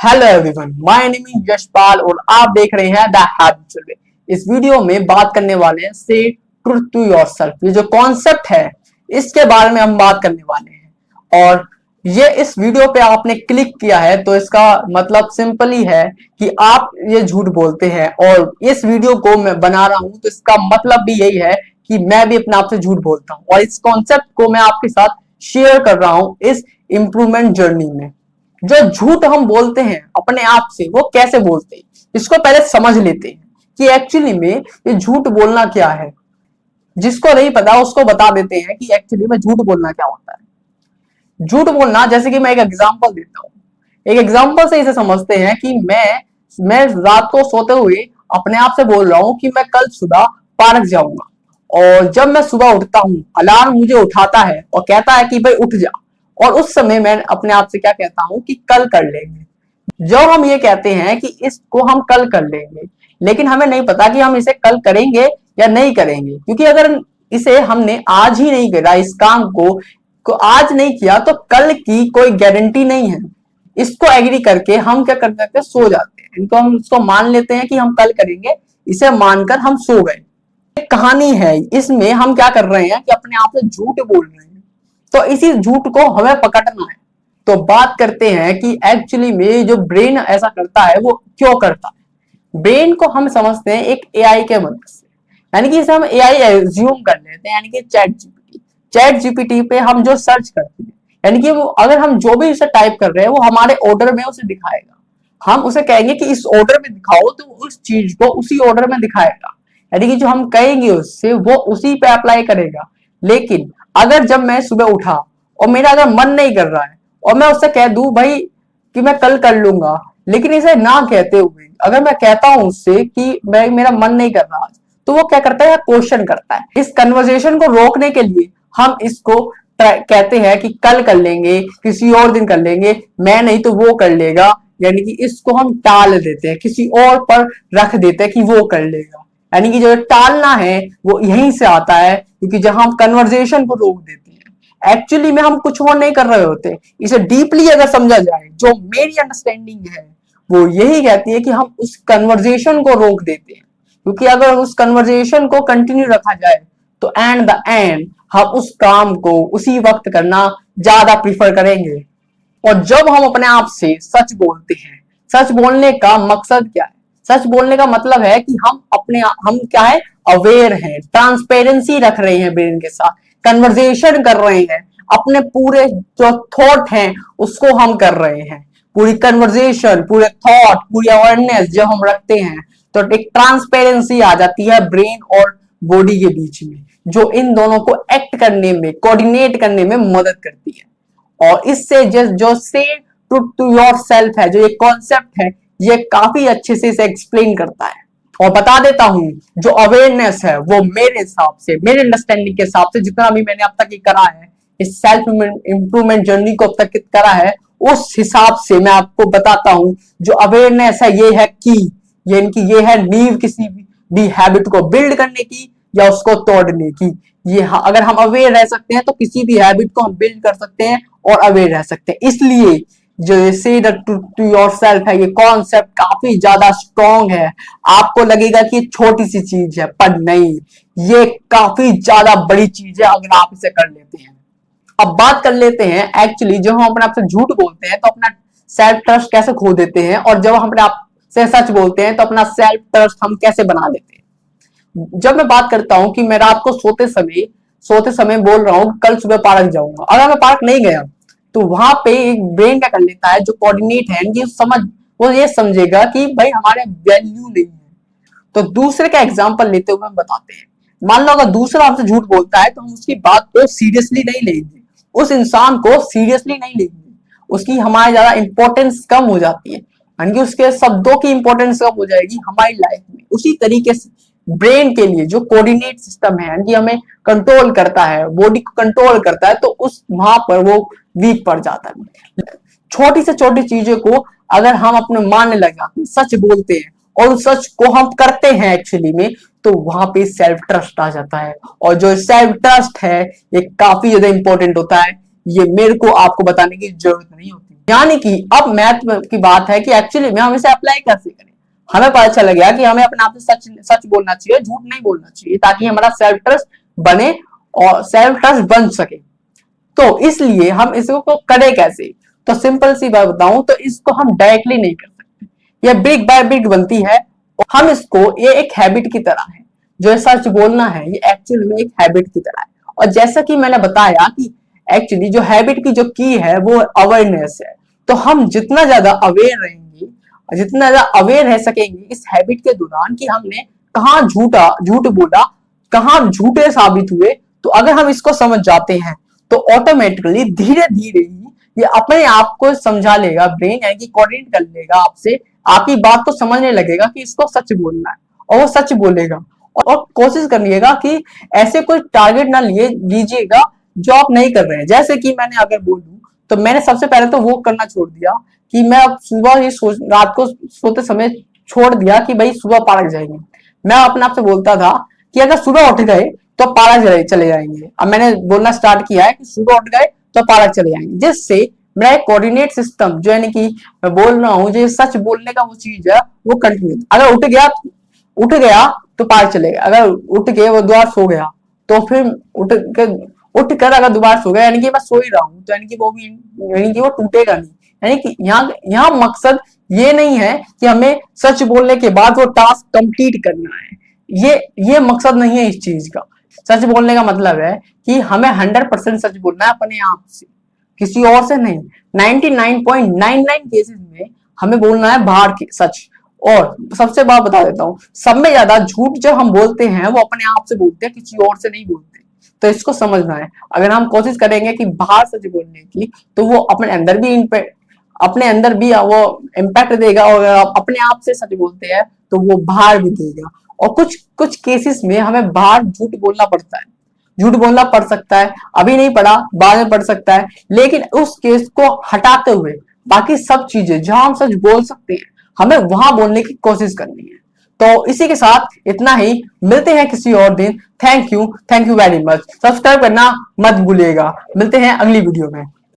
Hello everyone, my name is Yashpal और आप देख रहे हैं द हैबिचुअल वे। इस वीडियो में बात करने वाले हैं से ट्रूथ टू योरसेल्फ। ये जो कॉन्सेप्ट है इसके बारे में हम बात करने वाले हैं। और ये इस वीडियो पे आपने क्लिक किया है तो इसका मतलब सिंपल ही है कि आप ये झूठ बोलते हैं, और इस वीडियो को मैं बना रहा हूं तो इसका मतलब भी यही है कि मैं भी अपने आप से झूठ बोलता हूं, और इस कॉन्सेप्ट को मैं आपके साथ शेयर कर रहा हूं इस इंप्रूवमेंट जर्नी में। जो झूठ हम बोलते हैं अपने आप से, वो कैसे बोलते हैं इसको पहले समझ लेते हैं कि एक्चुअली में ये झूठ बोलना क्या है। जिसको नहीं पता उसको बता देते हैं कि एक्चुअली में झूठ बोलना क्या होता है। झूठ बोलना, जैसे कि मैं एक एग्जांपल देता हूँ। एक एग्जांपल से इसे समझते हैं कि मैं रात को सोते हुए अपने आप से बोल रहा हूँ कि मैं कल सुबह पार्क जाऊंगा, और जब मैं सुबह उठता हूँ अलार्म मुझे उठाता है और कहता है कि भाई उठ जा, और उस समय मैं अपने आप से क्या कहता हूं कि कल कर लेंगे। जब हम ये कहते हैं कि इसको हम कल कर लेंगे, लेकिन हमें नहीं पता कि हम इसे कल करेंगे या नहीं करेंगे, क्योंकि अगर इसे हमने आज ही नहीं करा, इस काम को आज नहीं किया, तो कल की कोई गारंटी नहीं है। इसको एग्री करके हम क्या कर सकते हैं, सो जाते हैं। इनको हम इसको मान लेते हैं कि हम कल करेंगे, इसे मानकर हम सो गए। एक कहानी है, इसमें हम क्या कर रहे हैं कि अपने आप से झूठ बोल रहे हैं। तो इसी झूठ को हमें पकड़ना है। तो बात करते हैं कि एक्चुअली में जो ब्रेन ऐसा करता है वो क्यों करता है। ब्रेन को हम समझते हैं एक एआई के मदद से, यानी कि इसे हम एआई एज्यूम कर लेते हैं, यानी कि चैट जीपीटी पे हम जो सर्च करते हैं, यानी कि वो अगर हम जो भी उसे टाइप कर रहे हैं वो हमारे ऑर्डर में उसे दिखाएगा। हम उसे कहेंगे कि इस ऑर्डर में दिखाओ तो उस चीज को उसी ऑर्डर में दिखाएगा, यानी कि जो हम कहेंगे उससे वो उसी पे अप्लाई करेगा। लेकिन अगर जब मैं सुबह उठा और मेरा अगर मन नहीं कर रहा है और मैं उससे कह दूं भाई कि मैं कल कर लूंगा, लेकिन इसे ना कहते हुए अगर मैं कहता हूं उससे कि मैं मेरा मन नहीं कर रहा, तो वो क्या करता है, क्वेश्चन करता है। इस कन्वर्सेशन को रोकने के लिए हम इसको कहते हैं कि कल कर लेंगे, किसी और दिन कर लेंगे, मैं नहीं तो वो कर लेगा, यानी कि इसको हम टाल देते हैं, किसी और पर रख देते हैं कि वो कर लेगा। यानी कि जो टालना है वो यहीं से आता है, क्योंकि जहां हम कन्वर्सेशन को रोक देते हैं एक्चुअली में हम कुछ और नहीं कर रहे होते। इसे डीपली अगर समझा जाए, जो मेरी अंडरस्टैंडिंग है वो यही कहती है कि हम उस कन्वर्सेशन को रोक देते हैं, क्योंकि अगर उस कन्वर्सेशन को कंटिन्यू रखा जाए तो एंड द एंड हम उस काम को उसी वक्त करना ज्यादा प्रीफर करेंगे। और जब हम अपने आप से सच बोलते हैं, सच बोलने का मकसद क्या है? सच बोलने का मतलब है कि हम क्या है, अवेयर हैं, ट्रांसपेरेंसी रख रहे हैं ब्रेन के साथ, कन्वर्सेशन कर रहे हैं, अपने पूरे जो थॉट हैं उसको हम कर रहे हैं। पूरी कन्वर्सेशन, पूरे थॉट, पूरी अवेयरनेस जब हम रखते हैं तो एक ट्रांसपेरेंसी आ जाती है ब्रेन और बॉडी के बीच में, जो इन दोनों को एक्ट करने में, कोऑर्डिनेट करने में मदद करती है। और इससे जो से ट्रूथ टू योर सेल्फ है, जो ये कॉन्सेप्ट है, ये काफी अच्छे से इसे एक्सप्लेन करता है। और बता देता हूं, जो अवेयरनेस है वो मेरे हिसाब से, मेरे अंडरस्टैंडिंग के हिसाब से, जितना भी मैंने अब तक ये करा है, इस सेल्फ इंप्रूवमेंट जर्नी को अब तक करा है, उस हिसाब से मैं आपको बताता हूं। जो अवेयरनेस है ये है की, ये है नींव किसी भी हैबिट को बिल्ड करने की या उसको तोड़ने की। ये अगर हम अवेयर रह सकते हैं तो किसी भी हैबिट को हम बिल्ड कर सकते हैं और अवेयर रह सकते हैं। इसलिए जो से द ट्रूथ टू योरसेल्फ है, ये कॉन्सेप्ट काफी ज्यादा स्ट्रॉन्ग है। आपको लगेगा कि ये छोटी सी चीज है, पर नहीं, ये काफी ज्यादा बड़ी चीज है अगर आप इसे कर लेते हैं। अब बात कर लेते हैं एक्चुअली जब हम अपने आप से झूठ बोलते हैं तो अपना सेल्फ ट्रस्ट कैसे खो देते हैं, और जब हम अपने आप से सच बोलते हैं तो अपना सेल्फ ट्रस्ट हम कैसे बना लेते हैं। जब मैं बात करता हूं कि मैं रात को सोते समय बोल रहा हूं कल सुबह पार्क जाऊंगा, अगर मैं पार्क नहीं गया तो वहां पे एक ब्रेन क्या कर लेता है, जो कोऑर्डिनेट है, वो ये समझेगा कि भाई हमारे वैल्यू नहीं है। तो दूसरे का एग्जांपल लेते हुए हम बताते हैं। मान लो अगर दूसरा हमसे झूठ बोलता है तो हम उसकी बात को सीरियसली नहीं लेंगे, उस इंसान को सीरियसली नहीं लेंगे, उसकी हमारी ज्यादा इंपॉर्टेंस कम हो जाती है, यानी उसके शब्दों की इंपॉर्टेंस कम हो जाएगी हमारी लाइफ में। उसी तरीके से ब्रेन के लिए जो कोऑर्डिनेट सिस्टम है, यानी हमें कंट्रोल करता है, बॉडी को कंट्रोल करता है, तो उस वहां पर वो वीक पड़ जाता है। छोटी से छोटी चीजों को अगर हम अपने मानने लग जाते हैं, सच बोलते हैं और उस सच को हम करते हैं एक्चुअली में, तो वहां पे सेल्फ ट्रस्ट आ जाता है। और जो सेल्फ ट्रस्ट है ये काफी ज्यादा इंपॉर्टेंट होता है, ये मेरे को आपको बताने की जरूरत नहीं होती। यानी कि अब मैथ की बात है कि एक्चुअली में हम इसे अप्लाई कैसे करें। हमें पता चल गया कि हमें अपने आप से सच सच बोलना चाहिए, झूठ नहीं बोलना चाहिए, ताकि हमारा सेल्फ ट्रस्ट बने और सेल्फ ट्रस्ट बन सके। तो इसलिए हम इसको करें कैसे, तो सिंपल सी बात बताऊं तो इसको हम डायरेक्टली नहीं कर सकते, ये ब्रिक बाय ब्रिक बनती है। और हम इसको, ये एक हैबिट की तरह है, जो सच बोलना है ये एक्चुअल में एक हैबिट की तरह है। और जैसा कि मैंने बताया कि एक्चुअली जो हैबिट की जो की है वो अवेयरनेस है। तो हम जितना ज्यादा अवेयर रहेंगे, जितना ज्यादा अवेयर रह सकेंगे इस हैबिट के दौरान कि हमने कहाँ झूठ बोला, कहाँ झूठे साबित हुए, तो अगर हम इसको समझ जाते हैं तो ऑटोमेटिकली धीरे धीरे ही ये अपने आप को समझा लेगा, ब्रेन यानी कि कोऑर्डिनेट कर लेगा आपसे, आपकी बात को समझने लगेगा कि इसको सच बोलना है, और वो सच बोलेगा। और कोशिश करिएगा कि ऐसे कोई टारगेट ना लीजिएगा जो आप नहीं कर रहे हैं। जैसे कि मैंने अगर बोलूं तो मैंने सबसे पहले तो वो करना छोड़ दिया कि मैं अब सुबह ही रात को सोते समय छोड़ दिया कि भाई सुबह पार्क जाएंगे। मैं अपने आप से बोलता था कि अगर सुबह उठ गए तो पार्क चले जाएंगे। अब मैंने बोलना स्टार्ट किया है कि सुबह उठ गए तो पार्क चले जाएंगे, जिससे मेरा एक कोऑर्डिनेट सिस्टम जो यानी कि मैं बोल रहा हूँ, जो सच बोलने का वो चीज है वो कंटिन्यू। अगर उठ गया तो पार्क चलेगा, अगर उठ के वो दोबारा सो गया तो फिर उठ कर अगर दोबारा सो गया यानी कि मैं सो ही रहा हूँ, तो यानी कि वो भी यानी कि वो टूटेगा नहीं। यानी कि यहाँ मकसद ये नहीं है कि हमें सच बोलने के बाद वो टास्क कंप्लीट करना है, ये मकसद नहीं है इस चीज का। सच बोलने का मतलब है कि हमें 100% सच बोलना है अपने आप से, किसी और से नहीं। 99.99 केसेस में हमें बोलना है बाहर के सच। और सबसे बात बता देता हूँ, सब में ज्यादा झूठ जो हम बोलते हैं वो अपने आप से बोलते हैं, किसी और से नहीं बोलते। तो इसको समझना है। अगर हम कोशिश करेंगे कि बाहर सच बोलने की, तो वो अपने अंदर भी वो इम्पैक्ट देगा, और अपने आप से सच बोलते हैं तो वो बाहर भी देगा। और कुछ कुछ केसेस में हमें बाहर झूठ बोलना पड़ता है, झूठ बोलना पड़ सकता है, अभी नहीं पड़ा बाद में पड़ सकता है, लेकिन उस केस को हटाते हुए बाकी सब चीजें जहां हम सच बोल सकते हैं हमें वहां बोलने की कोशिश करनी है। तो इसी के साथ इतना ही, मिलते हैं किसी और दिन। Thank you very much. Subscribe करना मत भूलिएगा। मिलते हैं अगली वीडियो में।